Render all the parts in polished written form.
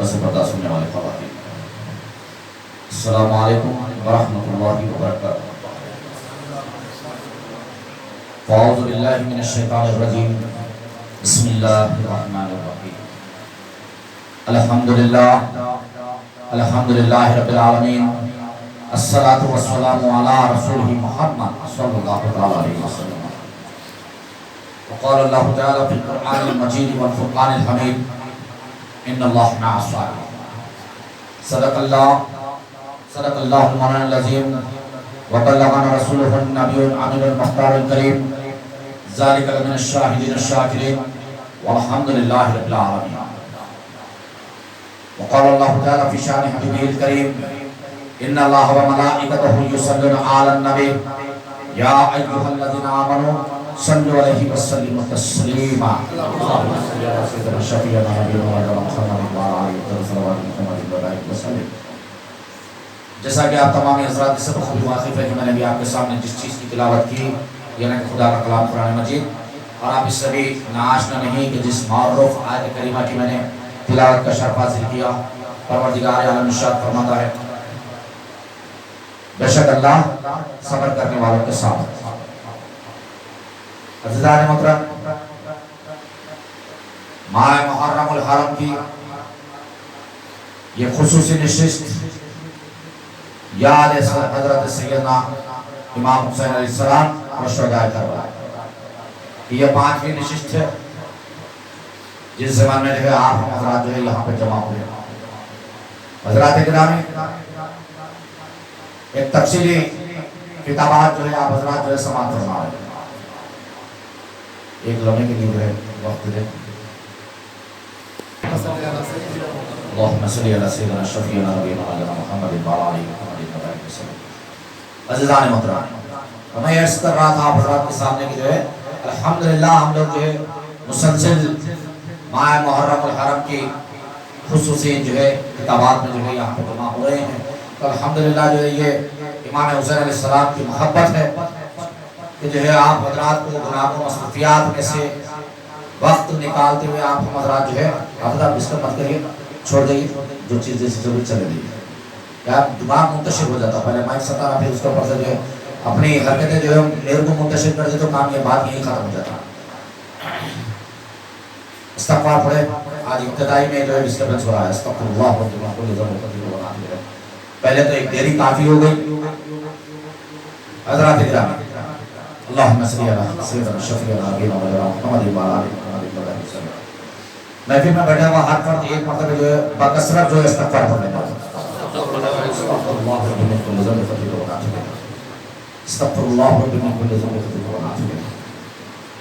بس پردہ سننے والے خواتین، السلام علیکم ورحمۃ اللہ وبرکاتہ۔ اعوذ باللہ من الشیطان الرجیم، بسم اللہ الرحمن الرحیم۔ الحمدللہ رب العالمین، الصلاۃ والسلام علی رسولہ محمد صلی اللہ علیہ وسلم۔ وقال اللہ تعالی فی القرآن المجید والفرقان الحمید، ان اللہ مع الصابرین۔ صدق اللہ المولانا العظیم، وبلغنا رسولہ النبی الامین المختار الکریم، ذالک من الشاہدین الشاکرین، والحمدللہ رب العالمین۔ وقال اللہ تعالی فی شان حبیبہ الکریم، ان اللہ وملائکتہ یصلون علی النبی، یا ایھا الذین آمنوا صلوا علیہ وسلموا تسلیما۔ اللہم صل علی سیدنا شفیعنا نبینا محمد وعلی آلہ وصحبہ وسلم۔ جیسا کہ آپ تمام حضرات اس سے بخوبی واقف ہے کہ میں نے بھی آپ کے سامنے جس چیز کی تلاوت کی، یعنی خدا کا کلام قرآن مجید، اور آپ اس سے بھی ناآشنا نہیں کہ جس معروف آیت کریمہ کی میں نے تلاوت کا شرف حاصل کیا۔ پروردگار عالم ارشاد فرماتا ہے، بے شک اللہ صبر کرنے والوں کے ساتھ۔ عزیزان محترم، ماہ محرم الحرم کی یہ خصوصی نشست یاد حضرت سیدنا امام حسین علیہ السلام اور شہدائے کربلا، یہ 5ویں نشست ہے جس زمان میں جو ہے آپ ہم حضرات جو ہے یہاں پہ جمع ہوئے۔ حضرات گرامی، ایک تفصیلی کتابات جو ہے آپ حضرات جو ہے سماعت فرما رہے ہیں۔ ایک لمحے کے لیے جو ہے وقت دیں۔ اللہم صلی علی سیدنا شفیعنا نبینا محمد وعلی آلہ وسلم۔ عزیزان محترم، میں عرض کر رہا تھا آپ حضرات کے سامنے کی جو ہے الحمدللہ ہم لوگ جو ہے مسلسل ماہ محرم الحرم کی خصوصی جو ہے کتابات میں جو ہے یہاں پہ جمع ہو رہے ہیں۔ تو الحمدللہ جو ہے یہ امام حسین علیہ السلام کی محبت ہے کہ جو ہے آپ حضرات کو گناہوں و مصروفیات میں سے وقت نکالتے ہوئے آپ ہم حضرات جو ہے حضرات ڈسٹرب مت کریے، چھوڑ دئیے، جو چیز جیسی ضرورت چلے دیجیے۔ کیا دماغ منتشر ہو جاتا، پہلے مائک ستارہ پھر اس کے اوپر سے جو ہے اپنی حرکتیں جو ہے میرے کو منتشر کر دے تو کام یہ بات یہی ختم ہو جاتا۔ استغفار پڑھے، آج ابتدائی میں جو ہے ڈسٹربنس ہو رہا ہے۔ استغفر اللہ کل ذنب کثیر و نادر۔ پہلے تو ایک دیری کافی ہو گئی۔ حضرات گرامی، اللہم صلی علی سیدنا شفیعنا نبینا محمد وعلی آلہ وسلم۔ محفل میں بیٹھا ہوا ہر فرد ایک مرتبہ جو ہے بکثرت جو ہے استغفار پڑھنے والا۔ استغفر اللہ رب من کل ذنب کثیر و نادر۔ استغفر اللہ رب من کل ذنب کثیر و نادر۔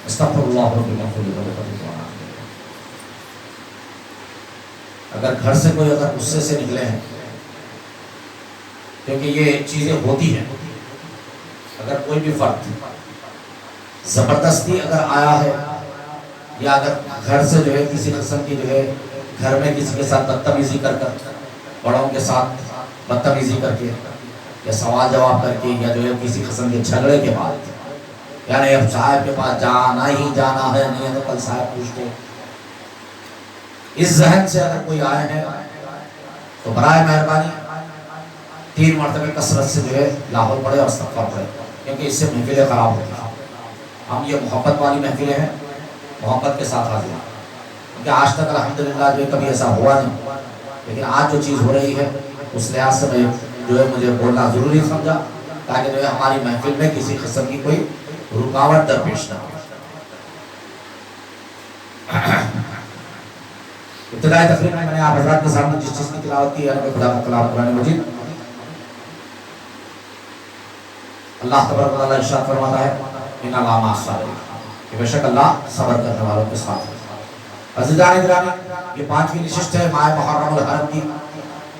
استغفر اللہ رب من کل ذنب کثیر و نادر۔ اگر گھر سے کوئی اگر غصے سے نکلے ہیں، کیونکہ یہ چیزیں ہوتی ہیں، اگر کوئی بھی فرد زبردستی اگر آیا ہے یا اگر گھر سے جو ہے کسی قسم کی جو ہے گھر میں کسی کے ساتھ بدتمیزی کر بڑوں کے ساتھ بدتمیزی کر کے یا سوال جواب کر کے یا جو ہے کسی قسم کے جھگڑے کے بعد، یعنی اب صاحب کے پاس جانا ہی جانا ہے، نہیں ہے تو کل صاحب پوچھتے، اس ذہن سے اگر کوئی آئے ہیں تو برائے مہربانی 3 مرتبہ کثرت سے جو ہے لاحول پڑھے اور استغفار پڑھے، کیونکہ اس سے محفلیں خراب ہوتی ہیں۔ ہم یہ محبت والی محفلیں ہیں، محبت کے ساتھ حاضر ہیں، کیونکہ آج تک الحمدللہ جو ہے کبھی ایسا ہوا نہیں، لیکن آج جو چیز ہو رہی ہے اس لحاظ سے میں جو ہے مجھے بولنا ضروری سمجھا تاکہ جو ہے ہماری محفل میں کسی قسم کی کوئی رکاوٹ درپیش نہ ہو۔ ابتدائی تقریر میں نے آپ حضرات کے سامنے جس چیز کی تلاوت کی ہے خدا کا کلام قرآن مجید، اللہ تبارک و تعالیٰ ارشاد فرماتا ہے ان اللہ مع الصابرین، کہ بے شک اللہ صبر کرنے والوں کے ساتھ ہے۔ عزیزان گرامی، یہ 5ویں نشست ہے ماہ محرم الحرم کی،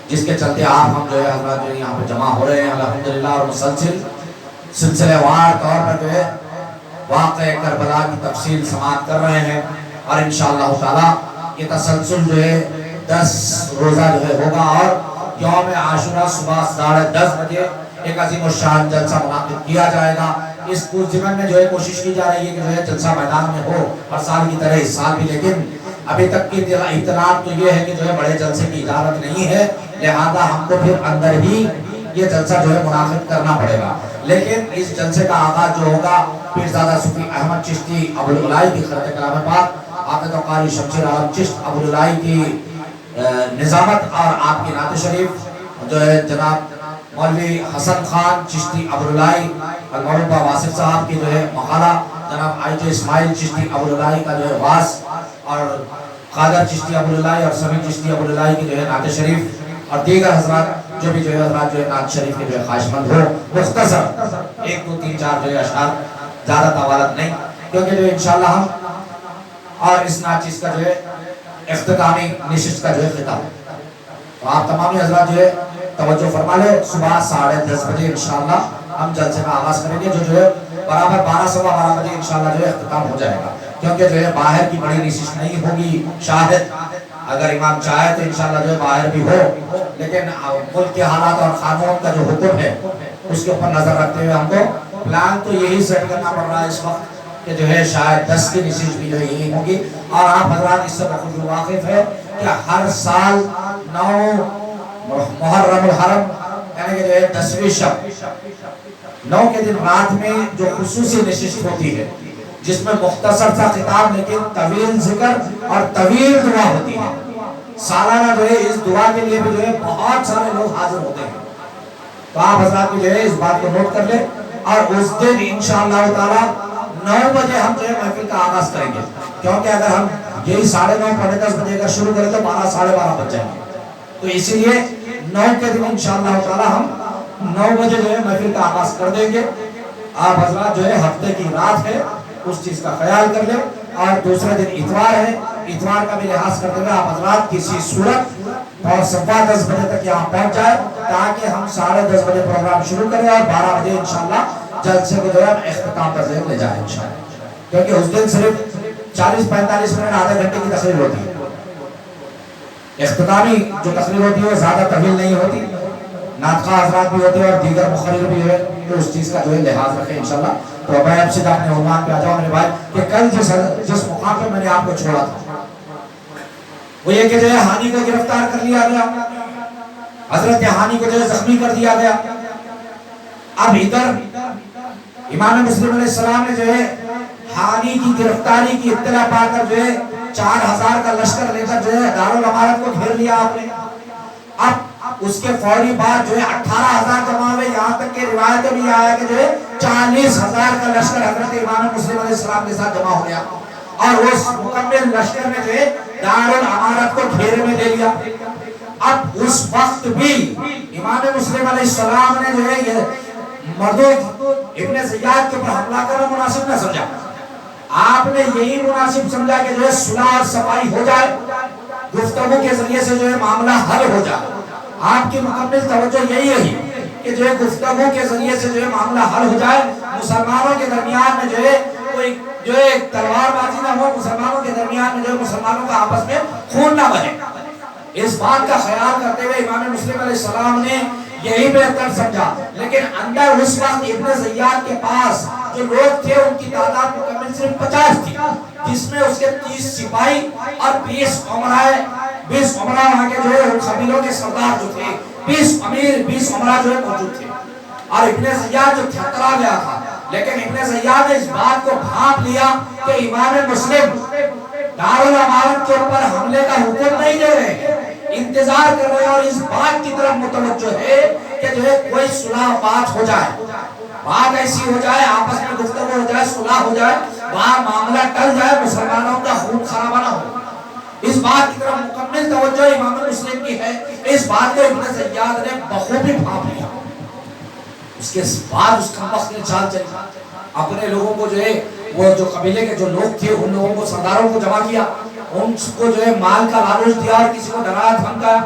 جس کے چلتے آپ ہم جو ہے حضرات جو یہاں پہ جمع ہو رہے ہیں الحمدللہ، اور مسلسل سلسلے وار طور پر جو ہے واقعہ کربلا کی تفصیل سماعت کر رہے ہیں، اور انشاءاللہ تعالیٰ یہ تسلسل جو ہے 10 روزہ جو ہے ہوگا، اور یوم عاشورہ صبح 10:30 بجے ایک عظیم الشان جلسہ منعقد کیا جائے گا۔ اس ضمن میں جو ہے کوشش کی جا رہی ہے کہ جو ہے جلسہ میدان میں ہو ہر سال کی طرح اس سال بھی، لیکن ابھی تک کی اطلاعات تو یہ ہے کہ جو ہے بڑے جلسے کی اجازت نہیں ہے، لہذا ہم کو پھر اندر ہی یہ جلسہ جو ہے منعقد کرنا پڑے گا۔ لیکن اس جلسے کا آغاز جو ہوگا پیرزادہ صوفی احمد چشتی ابوالعلائی کی خط کلام پاک، حافظ و قاری شمشیر عالم چشت ابوالعلائی کی نظامت اور آپ کی نعت شریف جو ہے جناب مولوی حسن خان چشتی ابوالعلائی المعروفہ واصف صاحب کی جو ہے مقالہ، جناب آئی جے اسماعیل چشتی ابوالعلائی کا جو ہے واس، اور قادر چشتی ابوالعلائی اور سمیع چشتی ابوالعلائی کی جو ہے نعت شریف، اور دیگر حضرات جو بھی جو ہے حضرات جو ہے نعت شریف کے جو ہے خواہش مند ہو، مختصر 1 2 3 4 جو ہے اشعار، زیادہ طوالت نہیں، کیونکہ جو انشاءاللہ ہم اور اس نعت چیز کا جو ہے اختتامی نشست کا جو ہے خطاب، تو آپ تمامی حضرات جو ہے توجہ فرما لیں۔ صبح 10:30 بجے انشاءاللہ ہم جلسے کا آغاز کریں گے، جو ہے برابر 12 سوا 12 بجے انشاءاللہ جو ہے اختتام ہو جائے گا، کیونکہ جو ہے باہر کی بڑی نشست نہیں ہوگی، شاہد اگر امام چاہے تو انشاءاللہ جو ہے باہر بھی ہو، لیکن ملک کے حالات اور قانون کا جو حکم ہے اس کے اوپر نظر رکھتے ہوئے ہم کو پلان تو یہی سیٹ کرنا پڑ رہا ہے اس وقت کہ جو ہے شاید 10 کی نشست بھی جو ہے یہی ہوگی، اور آپ حضرات اس سے بخود واقف ہے کہ ہر سال 9 محرم الحرم یعنی کہ جو ہے 10ویں شب 9 کے دن رات میں جو خصوصی نشست ہوتی ہے، جس میں مختصر سا خطاب لیکن طویل ذکر اور طویل دعا ہوتی ہے، سالانہ جو ہے اس دعا کے لیے بھی جو ہے بہت سارے لوگ حاضر ہوتے ہیں، تو آپ حضرات بھی جو ہے اس بات کو نوٹ کر لیں، اور اس دن انشاءاللہ تعالی 9 بجے ہم جو ہے محفل کا آغاز کریں گے، کیونکہ اگر ہم یہی 9:30 پونے 10 بجے کا شروع کریں تو 12 ساڑھے 12 بج جائیں گے، تو اسی لیے 9 کے دن انشاءاللہ تعالی ہم 9 بجے جو ہے محفل کا آغاز کر دیں گے۔ آپ حضرات جو ہے ہفتے کی رات ہے اس چیز کا خیال کر لیں، اور دوسرے دن اتوار ہے، اتوار کا بھی لحاظ کرتے ہوئے آپ حضرات کسی صورت اور 10:15 بجے تک یہاں پہنچ جائے تاکہ ہم 10:30 بجے پروگرام شروع کریں اور 12 بجے انشاءاللہ جلسے کو جو ہے اختتام پر لے جائیں انشاءاللہ، کیونکہ اس دن صرف 40-45 منٹ آدھے گھنٹے کی تقریر ہوتی ہے، اختتامی جو تقریر ہوتی ہے وہ زیادہ طویل نہیں ہوتی، ناطقہ حضرات بھی ہوتے ہیں اور دیگر مخرر بھی ہے، تو اس چیز کا جو ہے لحاظ رکھیں انشاءاللہ۔ تو میں اب سیدھا اپنے عنوان پہ آ جاؤں میرے بھائی، کہ کل جس مقام پہ میں نے آپ کو چھوڑا تھا وہ یہ کہ جو ہے ہانی کو گرفتار کر لیا گیا، حضرت ہانی کو جو ہے زخمی کر دیا گیا، اب ادھر امام مسلم علیہ السلام نے جو ہے ہانی کی گرفتاری کی اطلاع پا کر جو ہے 4000 کا لشکر لے کر جو ہے دارالامارت کو گھیر لیا آپ نے، اب اس کے فوری بعد جو ہے 18,000 جمع ہوئے، یہاں تک کہ روایتیں بھی آیا کہ جو ہے 40,000 کا لشکر حضرت امام مسلم علیہ السلام کے ساتھ جمع ہو گیا، اور اس مکمل لشکر میں جو ہے دارالامارت کو گھیرے میں لے لیا۔ اب اس وقت بھی امام مسلم علیہ السلام نے جو ہے یہ مردود ابن زیاد کے اوپر حملہ کرنا مناسب نہ سمجھا، آپ نے یہی مناسب سمجھا کہ جو ہے صلح اور صفائی ہو جائے، گفتگو کے ذریعے سے جو ہے معاملہ حل ہو جائے، آپ کی مکمل توجہ یہی رہی کہ جو ہے گفتگو کے ذریعے سے جو ہے معاملہ حل ہو جائے، مسلمانوں کے درمیان میں جو ہے کوئی جو ہے تلوار بازی نہ ہو، مسلمانوں کے درمیان میں جو ہے مسلمانوں کا آپس میں خون نہ بہے، اس بات کا خیال کرتے ہوئے امام مسلم علیہ السلام نے یہی بہتر سمجھا، لیکن اندر اس وقت ابن زیاد کے پاس جو لوگ تھے ان کی تعداد مکمل صرف 50 تھی، جس میں اس کے 30 سپاہی اور 20 عمرہ وہاں کے جو ہے قبیلوں کے سردار جو تھے، 20 امیر 20 عمرہ جو ہے موجود تھے، اور ابن زیاد جو تھکرا گیا تھا، لیکن ابن زیاد نے اس بات کو بھانپ لیا کہ امام مسلم دارالامارت کے اوپر حملے کا حکم نہیں دے رہے، انتظار کر رہے ہیں، اور اس بات کی طرف متوجہ ہے کہ جو ہے کوئی صلح بات ہو جائے، بات ایسی ہو جائے، آپس میں گفتگو ہو جائے، صلح ہو جائے، وہاں معاملہ ٹل جائے، مسلمانوں کا خون خرابہ نہ ہو، اس بات کی طرف مکمل توجہ امام مسلم کی ہے۔ اس بات کو ابن زیاد نے بخوبی بھانپ لیا، اس کے بعد اس کا وقت نے چال چلی، اپنے لوگوں کو جو ہے وہ جو قبیلے کے جو لوگ تھے ان لوگوں کو سرداروں کو جمع کیا، ان کو جو ہے مال کا لالچ دیا اور کسی کو ڈرایا دھمکایا،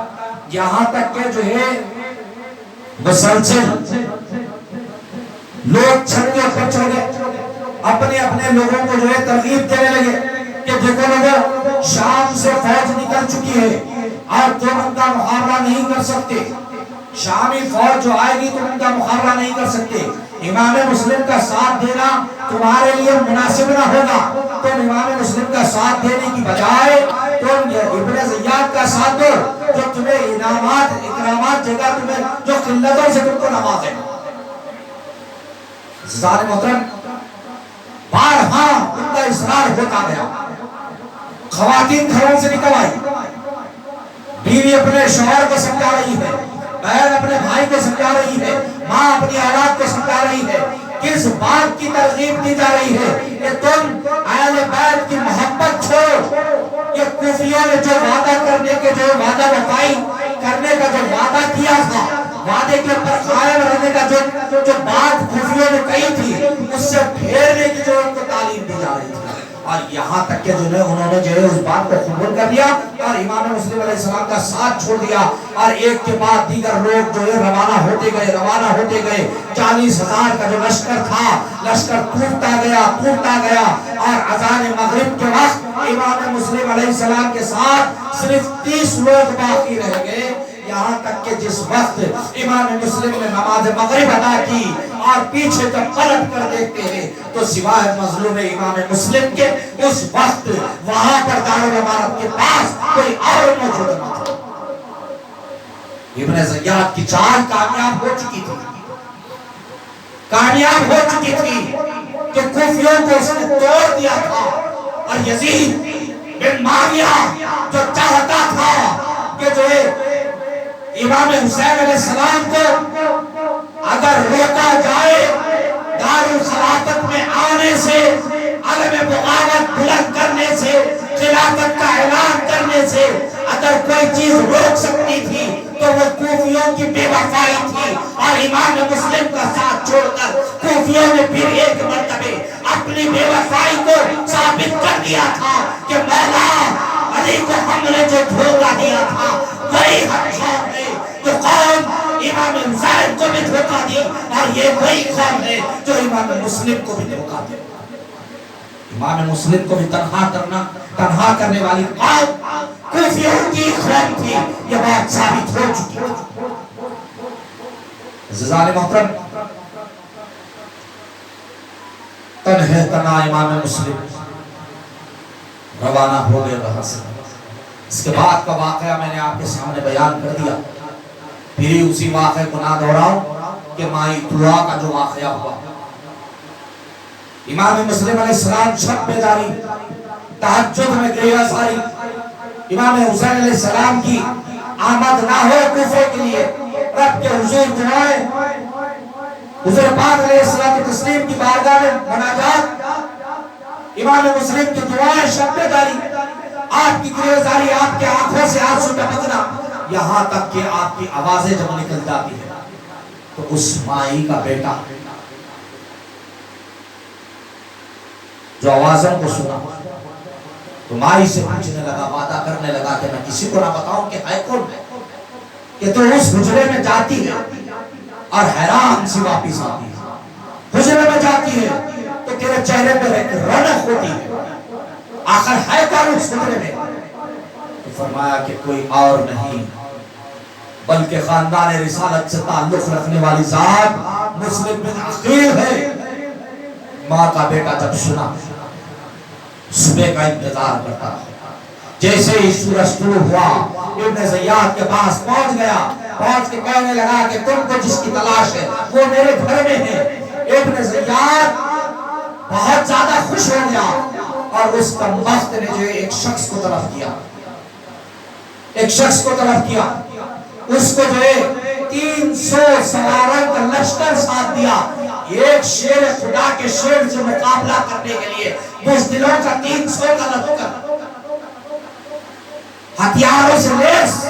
یہاں تک کہ جو ہے مسلسل لوگ چھت کے اوپر چڑھ گئے، اپنے اپنے لوگوں کو جو ہے ترغیب دینے لگے کہ دیکھو لوگوں، شام سے فوج نکل چکی ہے اور تم ان کا مقابلہ نہیں کر سکتے، شامی فوج جو آئے گی تم ان کا مقابلہ نہیں کر سکتے، امام مسلم کا ساتھ دینا تمہارے لیے مناسب نہ ہوگا، تم امام مسلم کا ساتھ دینے کی بجائے تم ابن زیاد کا ساتھ دو جو تمہیں انعامات اکرامات جگہ تمہیں جو قلتوں سے تم کو نوازے۔ عزیزان محترم، بارہا ان کا اصرار ہوتا گیا، خواتین گھروں سے نکل آئی، بیوی اپنے شوہر کو سمجھا رہی ہے، بہن اپنے بھائی کو سمجھا رہی ہے، ماں اپنی اولاد کو سمجھا رہی ہے، کس بات کی ترغیب دی جا رہی ہے کہ تم اہل بیت کی محبت چھوڑو۔ یہ کوفیوں نے جو وعدہ کرنے کے جو وعدہ وفائی کرنے کا جو وعدہ کیا تھا، وعدے کے پر قائم رہنے کا جو بات کوفیوں نے کہی تھی، اس سے پھیرنے کی جو ان کو تعلیم دی جا رہی تھی، اور یہاں تک کہ انہوں نے جو ہے اس بات کو قبول کر لیا اور امام مسلم علیہ السلام کا ساتھ چھوڑ دیا، اور ایک کے بعد دیگر لوگ جو ہے روانہ ہوتے گئے 40,000 کا جو لشکر تھا، لشکر ٹوٹتا گیا اور اذان مغرب کے وقت امام مسلم علیہ السلام کے ساتھ صرف 30 لوگ باقی رہ گئے، یہاں تک کہ جس وقت امام مسلم نے نماز مغرب ادا کی اور پیچھے جب پلٹ کر دیکھتے ہیں تو سوائے مظلوم امام مسلم کے اس وقت وہاں پر دارالامارت کے پاس کوئی اور موجود نہ تھا۔ ابن زیاد کی چال کامیاب ہو چکی تھی کہ کوفیوں کو اس نے توڑ دیا تھا، اور یزید بن معاویہ جو چاہتا تھا کہ جو امام حسین علیہ السلام کو اگر روکا جائے دارالخلافت میں آنے سے، علم بغاوت بلند کرنے سے، خلافت کا اعلان کرنے سے اگر کوئی چیز روک سکتی تھی تو وہ کوفیوں کی بے وفائی تھی، اور امام مسلم کا ساتھ چھوڑ کر کوفیوں نے پھر ایک مرتبہ اپنی بے وفائی کو ثابت کر دیا تھا کہ مولا علی کو ہم نے جو دھوکہ دیا تھا وہی ہم نے جو قوم امام حسین کو بھی دھوکہ دی، اور یہ وہی قوم ہے جو امام مسلم کو بھی دھوکہ دے۔ امام مسلم کو بھی تنہا کرنے والی قوم کوفیوں کی قوم تھی، یہ بات ثابت ہو چکی ہے۔ عزیزان محترم، تنہا امام مسلم روانہ ہو گئے وہاں سے۔ اس کے بعد کا واقعہ میں نے آپ کے سامنے بیان کر دیا، پھر اسی واقعے کو نہ دہراؤں کہ مائی طلوع کا جو واقعہ ہوا۔ امام مسلم علیہ السلام شب بیداری، تہجد میں گریہ ساری، امام حسین علیہ السلام کی آمد نہ ہو کوفے کے لیے، رب کے حضور دعائیں، حضور پاک علیہ السلام کی تسلیم کی بارگاہ میں مناجات، امام مسلم کی دعائیں، شب بیداری، آپ کی گریزاری، آپ کے آنکھوں سے آنسو ٹپکنا، یہاں تک کہ آپ کی آوازیں جب نکل جاتی ہے تو اس مائی کا بیٹا جو آوازوں کو سنا تو مائی سے پوچھنے لگا، وعدہ کرنے لگا کہ میں کسی کو نہ بتاؤں کہ ہے کون ہے، کہ تو اس حجرے میں جاتی ہے اور حیران سی واپس آتی ہے، حجرے میں جاتی ہے تو تیرے چہرے پر ایک رونق ہوتی ہے، آخر ہے کون اس حجرے میں؟ تو فرمایا کہ کوئی اور نہیں بلکہ خاندان رسالت سے تعلق رکھنے والی ذات مسلم بن عقیل ہے۔ ماں کا بیٹا جب سنا، صبح کا انتظار کرتا رہا، جیسے ہی سورج طلوع ہوا ابن زیاد کے پاس پہنچ گیا، پہنچ کے کہنے لگا کہ تم کو جس کی تلاش ہے وہ میرے گھر میں ہے۔ ابن زیاد بہت زیادہ خوش ہو گیا اور اس کمبخت نے جو ایک شخص کو طلب کیا، اس کو جو ہے 300 سواروں کا لشکر ساتھ دیا، ایک شیر خدا کے شیر سے مقابلہ کرنے کے لیے بزدلوں کا 300 کا لشکر، ہتھیاروں سے لیس،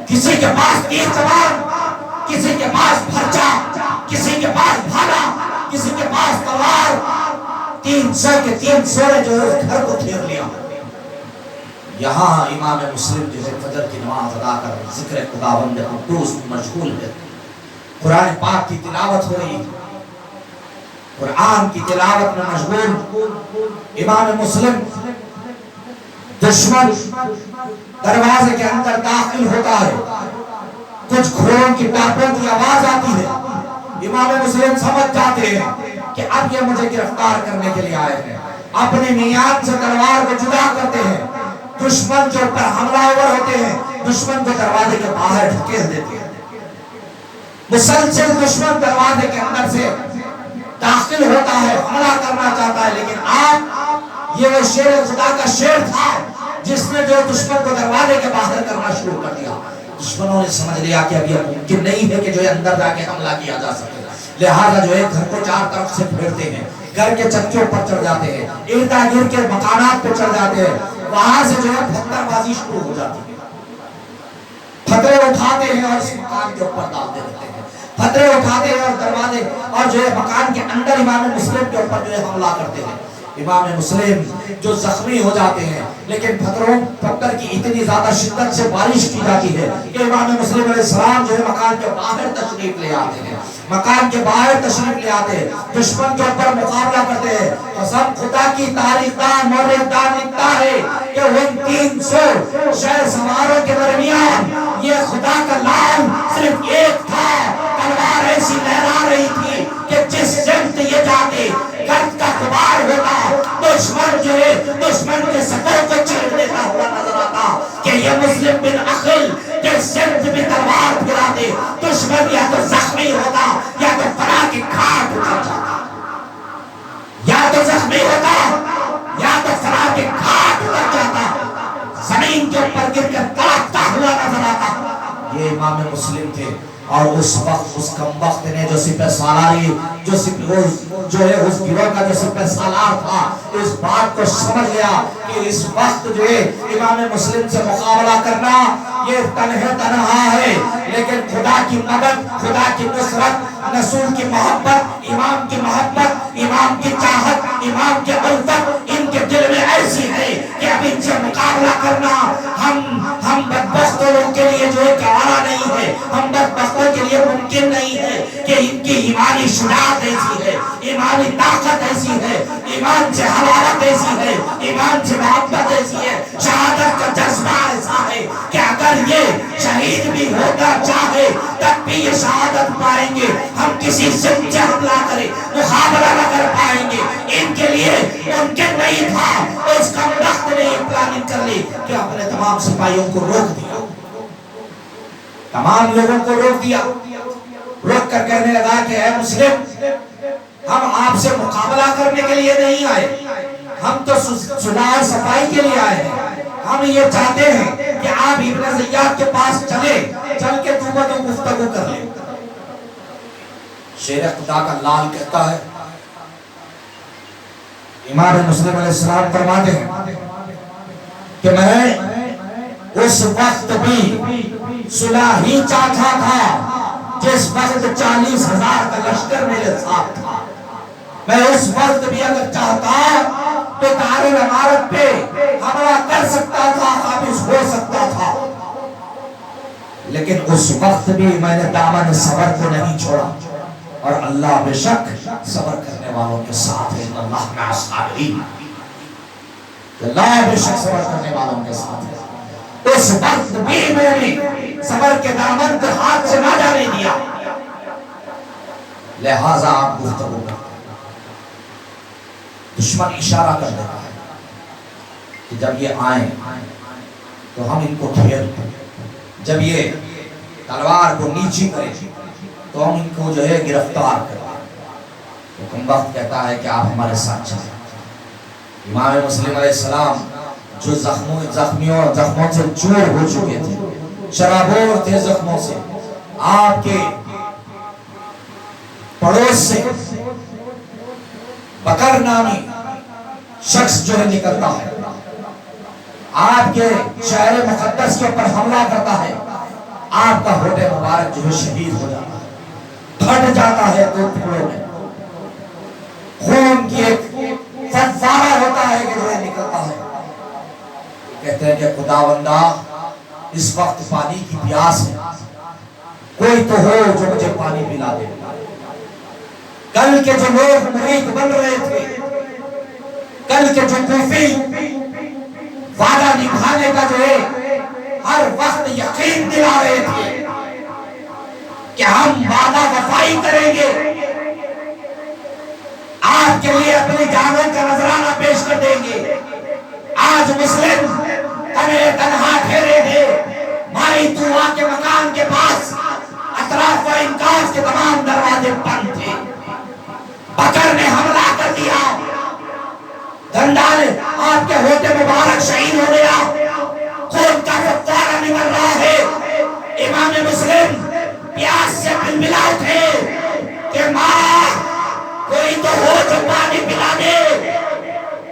کسی کے پاس تیر کمان، کسی کے پاس بھرچا، کسی کے پاس بھالا، کسی کے پاس تلوار، 300 کے 300 نے جو ہے گھر کو گھیر لیا۔ یہاں امام مسلم جو ہے فجر کی نماز ادا کر ذکر خداوند قدوس مشغول ہے، قرآن پاک کی تلاوت ہو رہی، قرآن کی تلاوت میں مشغول امام مسلم دشمن دروازے کے اندر داخل ہوتا ہے، کچھ گھوڑوں کی ٹاپوں کی آواز آتی ہے، امام مسلم سمجھ جاتے ہیں کہ اب یہ مجھے گرفتار کرنے کے لیے آئے ہیں، اپنے میان سے تلوار کو جدا کرتے ہیں، دشمن کے اوپر حملہ آور ہوتے ہیں، دشمن کو دروازے کے باہر دھکیل دیتے ہیں، مسلسل دشمن دروازے کے اندر سے داخل ہوتا ہے، حملہ کرنا چاہتا ہے، لیکن آپ یہ وہ شیر خدا کا شیر تھا جس نے جو دشمن کو دروازے کے باہر کرنا شروع کر دیا۔ دشمنوں نے سمجھ لیا کہ اب یہ ممکن نہیں ہے کہ جو اندر جا کے حملہ کیا جا سکے، لہذا جو ہے گھر کو چار طرف سے پھیرتے ہیں، گھر کے چکیوں پر چڑھ جاتے ہیں، اردا گرد کے مکانات پر چڑھ جاتے ہیں، وہاں سے جو ہے پتھر بازی شروع ہو جاتی ہے، پتھریں اٹھاتے ہیں اور اس مکان کے اوپر ڈالتے رہتے ہیں، پتھریں اٹھاتے ہیں اور دروازے اور جو ہے مکان کے اندر امام مسلم کے اوپر جو ہے حملہ کرتے ہیں۔ امام مسلم جو زخمی ہو جاتے ہیں، لیکن پتھر کی اتنی زیادہ شدت سے بارش کی جاتی ہے کہ امام مسلم علیہ السلام جو ہے مکان کے باہر تشریف لے آتے ہیں، مکان کے باہر تشریف لے آتے ہیں، دشمن کے اوپر مقابلہ کرتے ہیں۔ قسم خدا کی تاریخ دان مورخ دان لکھتا ہے کہ ان 300 شہر سواروں کے درمیان یہ خدا کا لال صرف ایک تھا، تلوار ایسی لہرا رہی تھی کہ جس سمت یہ جاتے گرد کا غبار ہوتا، دشمن جو ہے دشمن کے سفر کو چیر دیتا ہوا نظر آتا کہ یہ مسلم بن عقل جس سمت بھی تلوار پھراتے دشمن یا تو زخمی ہوتا یا تو فنا کی کھاٹ اتر جاتا، یا تو زخمی ہوتا یا تو فنا کی کھاٹ اتر جاتا، زمین کے اوپر گر کر تڑپتا ہوا نظر آتا۔ یہ امام مسلم تھے، اور اس وقت اس کم وقت نے جو سپہ سالاری جو ہے اس گروہ کا جو سپہ سالار تھا، اس بات کو سمجھ گیا کہ اس وقت جو ہے امام مسلم سے مقابلہ کرنا یہ تنہا ہے، لیکن خدا کی مدد، خدا کی نصرت، رسول کی محبت، امام کی محبت، امام کی چاہت، امام کی الفت ان کے دل میں ایسی ہے کہ اب ان سے مقابلہ کرنا ہم بدبختوں لوگ کے لیے جو ہے گوارا نہیں ہے، ہم بدبختوں کے لیے ممکن نہیں ہے کہ ان کی ایمانی شجاعت ایسی ہے، ایمانی طاقت ایسی ہے، ایمان سے حرارت ایسی ہے، ایمان سے محبت ایسی ہے، شہادت کا جذبہ ایسا ہے کہ اگر یہ شہید بھی ہونا چاہے تب بھی یہ شہادت پائیں گے، ہم کسی سے حملہ کریں مقابلہ نہ کر پائیں گے۔ ان کے لیے ممکن نہیں تھا، اس کا وقت نے یہ پلاننگ کر لی کہ اپنے تمام سپاہیوں کو روک دیا، تمام لوگوں کو روک دیا، روک کر کہنے لگا کہ اے مسلم، ہم آپ سے مقابلہ کرنے کے لیے نہیں آئے، ہم تو صلح صفائی کے لیے آئے ہیں، ہم یہ چاہتے ہیں کہ آپ ابن زیاد کے پاس چل کے تو گفتگو کر لیں۔ شیر خدا کا لال کہتا ہے، امام مسلم علیہ السلام فرماتے ہیں کہ میں اس وقت بھی صلح ہی چاہتا تھا جس وقت 40,000 کا لشکر میرے ساتھ تھا، میں اس وقت بھی اگر چاہتا تو دارالامارت پہ حملہ کر سکتا تھا، قابض ہو سکتا تھا، لیکن اس وقت بھی میں نے دامن صبر کو نہیں چھوڑا، اور اللہ بے شک صبر کرنے والوں کے ساتھ ہے، اللہ مع الصابرین، اللہ بے شک صبر کرنے والوں کے ساتھ ہے۔ اس وقت بھی میں نے صبر کے دامن کو ہاتھ سے نہ جانے دیا، لہذا آپ گفتگو کرتے ہیں۔ دشمن اشارہ کر دیتا ہے کہ جب یہ آئیں تو ہم ان کو گھیر دیں، جب یہ تلوار کو نیچی کریں تو ہم ان کو جو ہے گرفتار کریں۔ حکم وقت کہتا ہے کہ آپ ہمارے ساتھ چلیں۔ امام مسلم علیہ السلام جو زخموں سے چور ہو چکے تھے، شرابور تھے زخموں سے، آپ کے پڑوس سے بکر نامی شخص جو ہے نکلتا ہے، آپ کے شہر مقدس کے اوپر حملہ کرتا ہے، آپ کا ہوٹل مبارک جو ہے شہید ہو جاتا ہے، پھٹ جاتا ہے دو ٹکڑوں میں، خون کی ایک فوارہ ہوتا ہے کہ جو ہے نکلتا ہے۔ کہتے ہیں کہ خداوندہ اس وقت پانی کی پیاس ہے، کوئی تو ہو جو مجھے پانی پلا دے۔ کل کے جو لوگ مرید بن رہے تھے، کل کے جو کوفی وعدہ نبھانے کا جو ہے ہر وقت یقین دلا رہے تھے، کہ ہم وعدہ وفائی کریں گے، آپ کے لیے اپنی جانوں کا نذرانہ پیش کر دیں گے۔ آج مسلم تنہے تنہا ٹھہرے تھے، مائی طوع کے مکان کے پاس اطراف و انکاس کے تمام دروازے بند تھے۔ بکر نے حملہ کر دیا، دندان آپ کے ہوتے مبارک شہید ہو گیا، خون کا فوارہ نکل رہا ہے۔ امام مسلم پیاس سے بلبلا اٹھے کہ ماں کوئی تو ہو جو پانی پلا دے،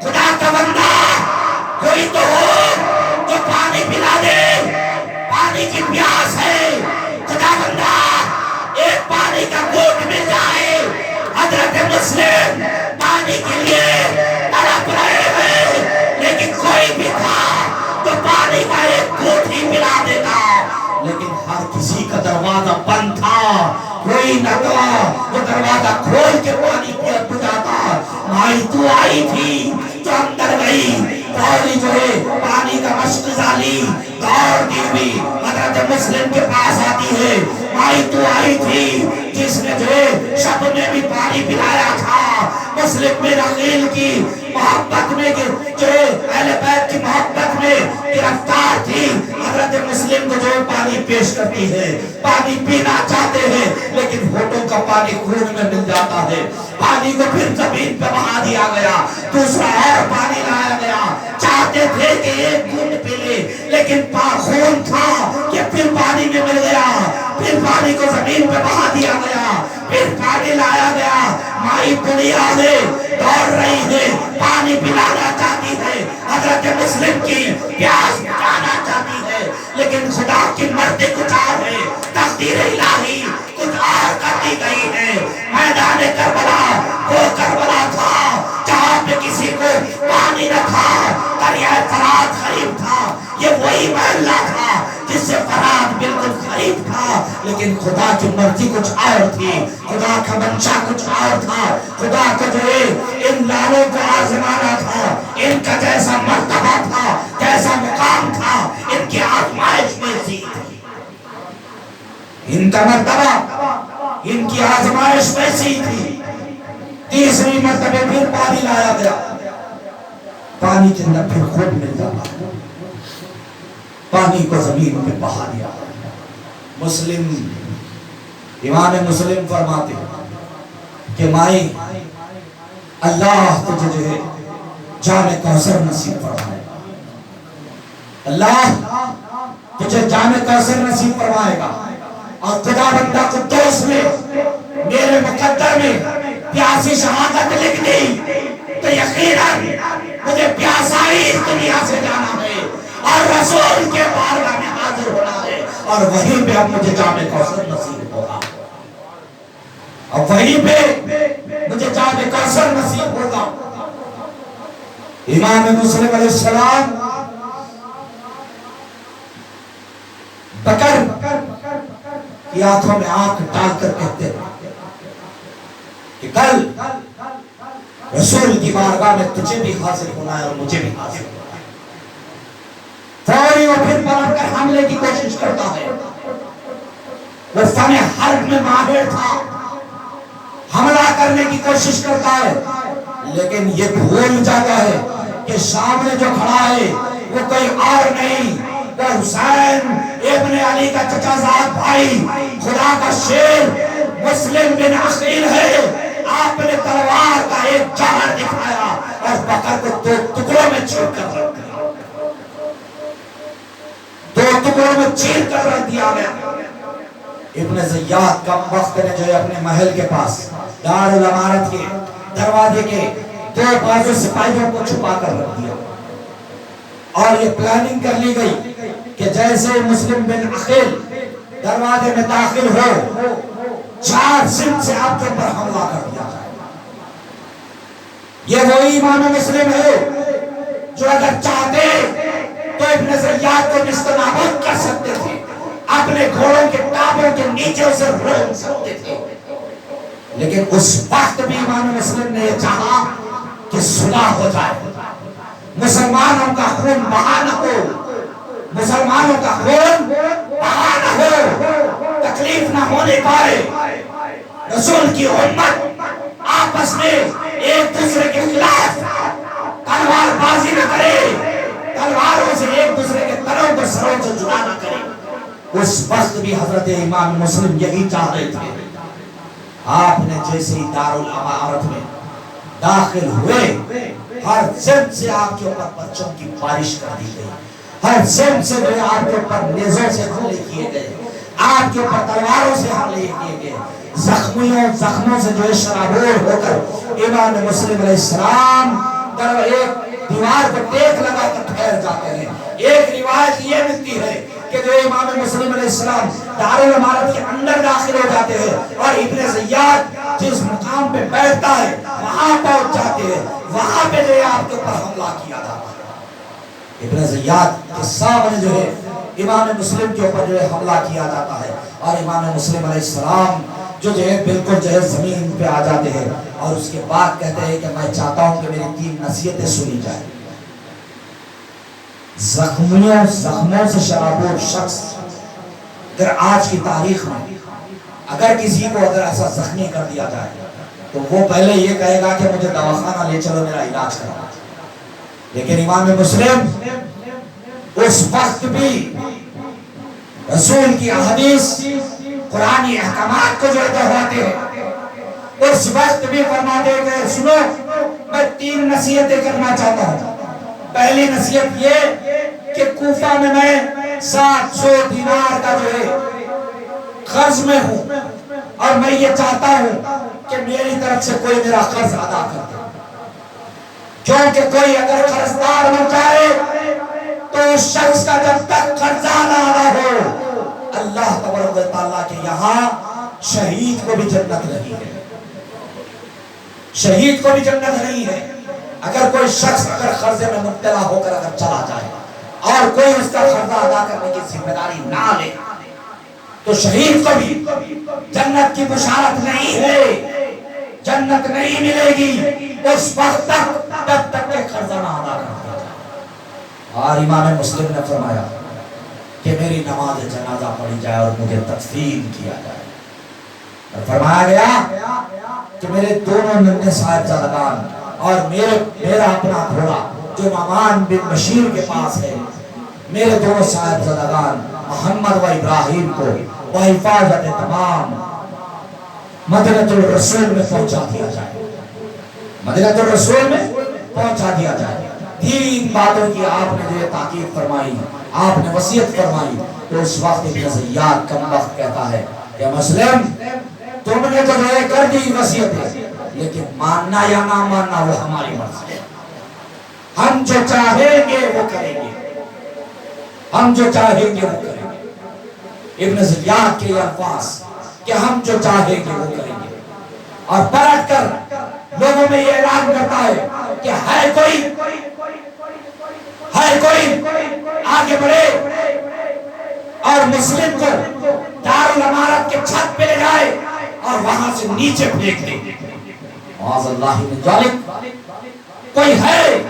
خدا کا بندہ کوئی تو ہو جو پانی پلا دے، پانی کی پیاس ہے، خدا بندہ ایک پانی کا گھونٹ مل جائے۔ حضرت مسلم پانی کے لیے تڑپ رہے ہیں، لیکن کوئی بھی تھا تو پانی کا ایک گھونٹ ہی پلا دیتا، لیکن ہر کسی کا دروازہ بند تھا، کوئی نہ تھا وہ دروازہ کھول کے پانی پی جاتا۔ مائی تو آئی تھی جو اندر گئی، فوری جو ہے پانی کا مشغلہ لی، دوڑتی ہوئی حضرت مسلم کے پاس آتی ہے۔ مائی تو آئی تھی جس نے جو ہے شب میں بھی پانی پلایا تھا، مسلم بن عقیل کی محبت میں جو ہے اہل بیت کی محبت میں گرفتار تھی، حضرت مسلم کو جو پانی پیش کرتی ہے، پانی پینا چاہتے ہیں لیکن ہونٹوں کا پانی خون میں مل جاتا ہے۔ پانی کو پھر زمین پہ بہا دیا گیا، دوسرا اور پانی لایا گیا، چاہتے تھے کہ ایک گھونٹ پی لے، لیکن خون تھا کہ پھر پانی میں مل گیا، پھر پانی کو زمین پہ بہا دیا گیا، پھر پانی لایا گیا۔ مائی دنیا ہے دوڑ رہی ہے، پانی پلانا چاہتی ہے، حضرت مسلم کی پیاس بجھانا چاہتی ہے، لیکن خدا کی مرضی کچھ اور ہے، تقدیر الہی کچھ اور کرتی گئی ہے۔ میدان کربلا وہ کربلا تھا جہاں پہ کسی کو پانی نہ تھا، دریائے فرات قریب تھا، یہ وہی محلہ تھا جس سے فرات بالکل قریب تھا، لیکن خدا کی مرضی کچھ اور تھی، خدا کا منشا کچھ اور تھا۔ خدا کو جو ہے ان لالوں کو آزمانا تھا، ان کا جیسا مرتبہ تھا، جیسا مقام تھا، ان کی آزمائش میں تھی، ان کا مرتبہ ان کی آزمائش ویسی تھی۔ تیسری مرتبہ پھر پانی لایا گیا، پانی کے اندر پھر خود مل جاتا، پانی کو زمین پہ بہا دیا۔ مسلم امام مسلم فرماتے کہ مائی اللہ تجھے جو ہے جام کوثر نصیب فرمائے گا، اللہ تجھے جام کوثر نصیب فرمائے گا، اور خدا بندہ قدوس نے میرے مقدر میں پیاسی شہادت لکھ دی تو یقیناً مجھے پیاسائی اس دنیا سے جانا ہے اور رسول کے بارگاہ میں حاضر ہونا ہے، اور وہیں پہ اب مجھے جام کوثر نصیب ہوگا، اور وہیں پہ مجھے جام کوثر نصیب ہوگا۔ امام مسلم علیہ السلام بکر کی آنکھوں میں آنکھ ڈال کر کہتے ہیں کہ کل رسول کی بارگاہ میں تجھے بھی حاضر ہونا ہے اور مجھے بھی حاضر ہونا ہے۔ فوری وہ پھر پلٹ کر حملے کی کوشش کرتا ہے، وہ فن حرب میں ماہر تھا، حملہ کرنے کی کوشش کرتا ہے، لیکن یہ بھول جاتا ہے کہ سامنے جو کھڑا ہے وہ کوئی اور نہیں، وہ حسین ابن علی کا چچا زاد بھائی، خدا کا شیر مسلم بن عقیل ہے۔ آپ نے تلوار کا ایک جوہر دکھایا اور بکر کو دو ٹکڑوں میں چیر کر رکھ دیا، دو ٹکڑوں میں چیر کر رکھ دیا گیا۔ ابن زیاد کم وقت نے جو ہے اپنے محل کے پاس دار الامارت کے دروازے کے دو بازو سپاہیوں کو چھپا کر رکھ دیا، اور یہ پلاننگ کر لی گئی کہ جیسے مسلم بن عقیل دروازے میں داخل ہو، چار سمت سے آپ کے اوپر حملہ کر دیا جائے۔ یہ وہی امام مسلم ہے جو اگر چاہتے تو ابن زیاد کو نستنابود کر سکتے تھے، اپنے گھوڑوں کے ٹانگوں کے نیچے اسے روک سکتے تھے، لیکن اس وقت بھی امام مسلم نے یہ چاہا کہ صلح ہو جائے، مسلمانوں کا خون بہا نہ ہو، مسلمانوں کا خون بہا نہ ہو، تکلیف نہ ہونے پائے۔ کی امت آپس میں ایک دوسرے کے خلاف تلوار بازی نہ کرے، تلواروں سے ایک دوسرے کے تنوں کو سروں سے جدا نہ کرے، اس وقت بھی حضرت امام مسلم یہی چاہ رہے تھے۔ آپ نے جیسے ہی دارالامارت میں داخل ہوئے، ہر سمت سے آپ کے اوپر بچوں کی بارش کر دی گئی، ہر سمت سے جو آپ کے اوپر نیزوں سے حملے کیے گئے، آپ کے اوپر تلواروں سے حملے کیے گئے، زخموں سے جو شرابور ہو کر امام مسلم علیہ السلام در ایک دیوار کو ٹیک لگا کر ٹھہر جاتے ہیں۔ ایک روایت یہ ملتی ہے کہ جو امام مسلم علیہ السلام دارالامارت کے اندر داخل ہو جاتے ہیں اور ابن زیاد جس مقام پہ بیٹھتا ہے وہاں پہنچ جاتے ہیں، وہاں پہ جو آپ کے اوپر حملہ کیا جاتا ہے۔ ابن زیاد کے سامنے جو ہے امام مسلم کے اوپر جو ہے حملہ کیا جاتا ہے، اور امام مسلم علیہ السلام جو ہے بالکل جو ہے زمین پہ آ جاتے ہیں، اور اس کے بعد کہتے ہیں کہ میں چاہتا ہوں کہ میری 3 نصیحتیں سنی جائیں۔ زخموں سے شرابور شخص اگر آج کی تاریخ میں اگر کسی کو اگر ایسا زخمی کر دیا جائے تو وہ پہلے یہ کہے گا کہ مجھے دواخانہ لے چلو، میرا علاج کرا۔ لیکن امام مسلم اس وقت بھی رسول کی احادیث قرآنی احکامات کو جو دہراتے ہیں، اس وقت بھی فرماتے کہ سنو میں 3 نصیحتیں کرنا چاہتا ہوں۔ پہلی نصیحت یہ کہ کوفہ میں 700 دینار کا جو ہے قرض میں ہوں، اور میں یہ چاہتا ہوں کہ میری طرف سے کوئی میرا قرض ادا کر دے، کیونکہ کوئی اگر قرضدار بن جائے تو اس شخص کا جب تک قرضہ نہ ادا ہو، اللہ تبارک و تعالیٰ کے یہاں شہید کو بھی جنت نہیں ہے، شہید کو بھی جنت نہیں ہے۔ اگر کوئی شخص اگر قرضے میں مبتلا ہو کر اگر چلا جائے اور کوئی اس کا قرضہ ادا کرنے کی ذمہ داری نہ لے تو شہید کو بھی جنت کی بشارت نہیں ہے، جنت نہیں ملے گی اس وقت تک جب تک کہ قرضہ نہ ادا کرتا جائے۔ اور امام مسلم نے فرمایا کہ میری نماز جنازہ پڑھی جائے اور مجھے تدفین کیا جائے، اور فرمایا گیا کہ میرے دونوں ننھے صاحبزادگان اور میرا اپنا گھوڑا جو نعمان بن بشیر کے پاس ہے، میرے دونوں صاحبزادگان محمد و ابراہیم کو بحفاظت تمام مدینہ الرسول میں پہنچا دیا جائے، مدینہ الرسول میں پہنچا دیا جائے۔ 3 باتوں کی آپ نے جو تاکید فرمائی، آپ نے وصیت فرمائی، تو اس وقت ابن زیاد کم وقت کہتا ہے کہ مسلم تم نے تو جو کر دی وصیت، لیکن ماننا یا نہ ماننا وہ ہماری مرضی ہے، ہم جو چاہیں گے وہ کریں گے، ہم جو چاہیں گے وہ کریں گے۔ ابن زیاد کے الفاظ کہ ہم جو چاہیں گے وہ کریں گے، اور پلٹ کر لوگوں میں یہ اعلان کرتا ہے کہ ہے کوئی آگے بڑھے اور مسلم کو دارالامارت کے چھت پہ لے جائے اور وہاں سے نیچے پھینک دے۔ معاذ اللہ من ذالک، کوئی ہے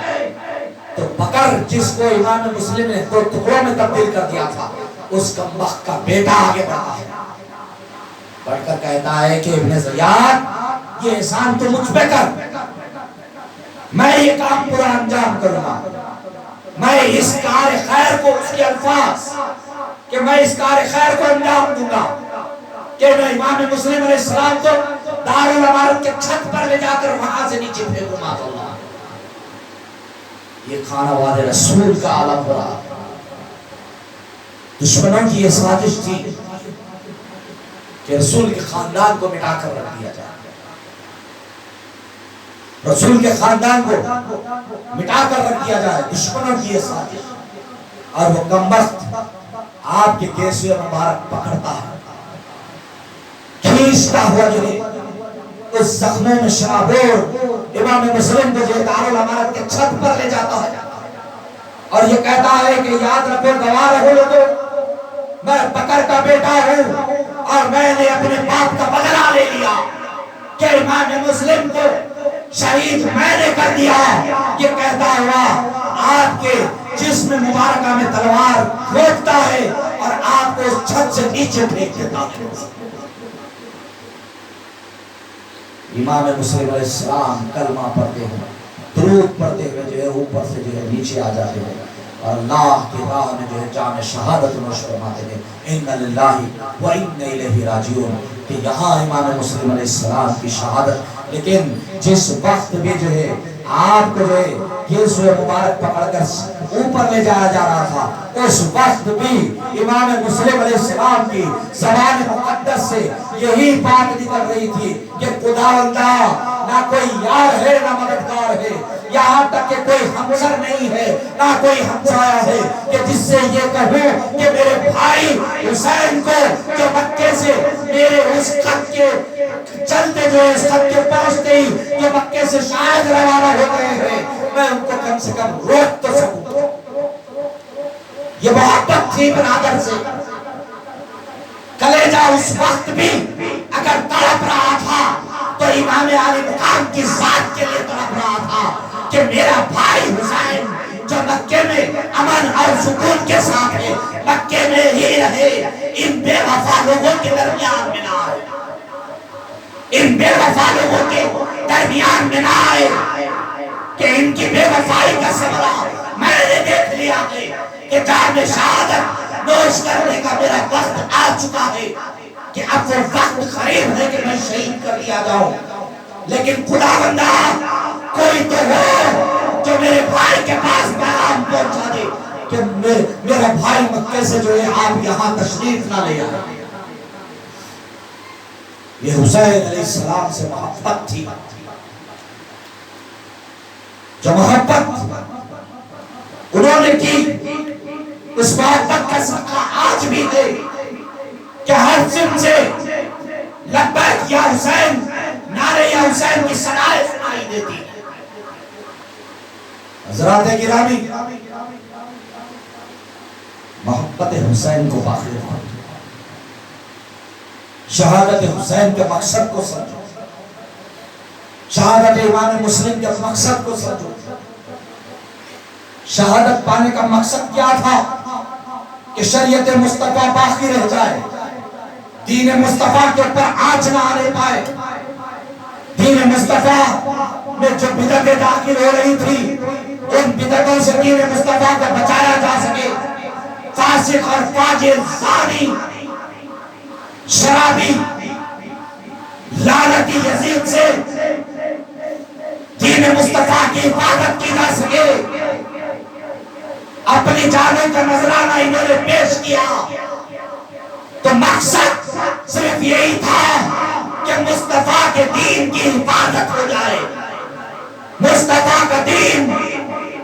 تو بکر جس کو امام مسلم نے 2 ٹکڑوں میں تبدیل کر دیا تھا، اس کمبخت کا بیٹا آگے بڑھا ہے، بڑھ کر کہتا ہے کہ ابن زیاد یہ احسان تو مجھ پہ کر، میں یہ کام پورا انجام کروں گا، میں اس کار خیر کو، اس کے الفاظ کہ میں اس کار خیر کو انجام دوں گا کہ میں امام مسلم علیہ السلام کو دارالامارت کے چھت پر لے جا کر وہاں سے نیچے پھینکوں گا۔ یہ خانہ واد رسول کا عالم ہو رہا، دشمنوں کی یہ سازش تھی کہ رسول کے خاندان کو مٹا کر رکھ دیا جائے، رسول کے خاندان کو مٹا کر رکھ دیا جائے، دشمنوں کی یہ سازش۔ اور وہ کمبخت آپ کے کیسے مبارک پکڑتا ہے، کھینچتا ہوا جو ہے اس زخموں میں شرابور امام مسلم کو جو دارالامارت کے چھت پر لے جاتا ہے، اور یہ کہتا ہے کہ یاد رکھو، گواہ رہو لوگوں، میں بکر کا بیٹا ہوں اور میں نے اپنے باپ کا بدلہ لے لیا کہ امام مسلم کو شہید میں نے کر دیا۔ یہ کہتا ہوا آپ کے جسم مبارکہ میں تلوار کھودتا ہے اور آپ کو اس چھت سے نیچے پھینک دیتا ہے۔ امام مسلم علیہ السلام کلمہ پڑھتے ہیں، درود پڑھتے ہوئے جو ہے اوپر سے جو ہے نیچے آ جاتے ہیں اور اللہ کی راہ میں جو ہے جام شہادت نوش فرماتے ہیں، اِنَّ لِلَّهِ وَإِنَّ إِلَيْهِ راجعون، کہ یہاں امام مسلم علیہ السلام کی شہادت۔ لیکن جس وقت بھی جو ہے آپ کو جو ہے یہ سورہ مبارک پکڑ کر اوپر لے جایا جا رہا تھا، اس وقت بھی امام مسلم علیہ السلام کی زبان مقدس سے یہی بات نکل رہی تھی کہ خداوندہ نہ کوئی یار ہے نہ مددگار ہے، یہاں تک کہ کوئی ہمسر نہیں ہے نہ کوئی ہمسایہ ہے کہ جس سے یہ کہوں کہ میرے بھائی حسین کو جو مکے سے میرے اس خط کے چلتے جو اس خط کے پہنچتے ہی جو مکے سے شاید روانہ ہو گئے ہیں، میں ان کو کم سے کم روک تو سکوں۔ یہ محبت تھی برادر سے، کلیجہ اس وقت بھی اگر تڑپ رہا تھا تو امام علی مقام کی ذات کے لیے تڑپ رہا تھا کہ میرا بھائی حسین جو مکے میں امن اور سکون کے ساتھ ہے، مکے میں ہی رہے، ان بے وفا لوگوں کے درمیان میں نہ آئے، ان بے وفا لوگوں کے درمیان میں نہ آئے کہ ان کی بے وفائی کا ثمرہ میں نے دیکھ لیا ہے کہ جام شہادت نوش کرنے کا میرا وقت آ چکا ہے کہ اب وہ وقت قریب ہے کہ میں شہید کر لیا جاؤں، لیکن خداوندہ کوئی تو ہو جو میرے بھائی کے پاس پیغام پہنچا دے کہ میرا بھائی مکے سے جو ہے آپ یہاں تشریف نہ لے آئے۔ یہ حسین علیہ السلام سے محبت تھی، جو محبت انہوں نے کی، اس محبت کا صدقہ آج بھی دے کہ ہر سن سے لبیک یا حسین، نعرے یا حسین کی صدائیں سنائی دیتی۔ حضرات گرامی، محبت حسین کو باقی رکھو، شہادت حسین کے مقصد کو سمجھو، شہادت امام مسلم کے مقصد کو سمجھو۔ شہادت پانے کا مقصد کیا تھا؟ کہ شریعت مصطفیٰ باقی رہ جائے، دین مصطفیٰ کے اوپر آنچ نہ آنے پائے، دین مصطفیٰ میں جو بدعتیں داخل ہو رہی تھی ان بدعتوں سے دین مصطفیٰ کو بچایا جا سکے، فاسق اور فاجر، زانی، شرابی، لعنتی یزید سے دین مصطفیٰ کی حفاظت کی جا سکے۔ اپنی جانوں کا نذرانہ انہوں نے پیش کیا تو مقصد صرف یہی تھا کہ مصطفیٰ کے دین کی حفاظت ہو جائے، مصطفیٰ کا دین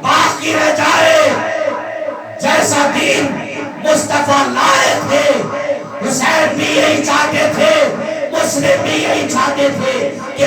باقی رہ جائے، جیسا دین مصطفیٰ لائے تھے۔ حسین بھی یہی چاہتے تھے، مسلم بھی یہی چاہتے تھے کہ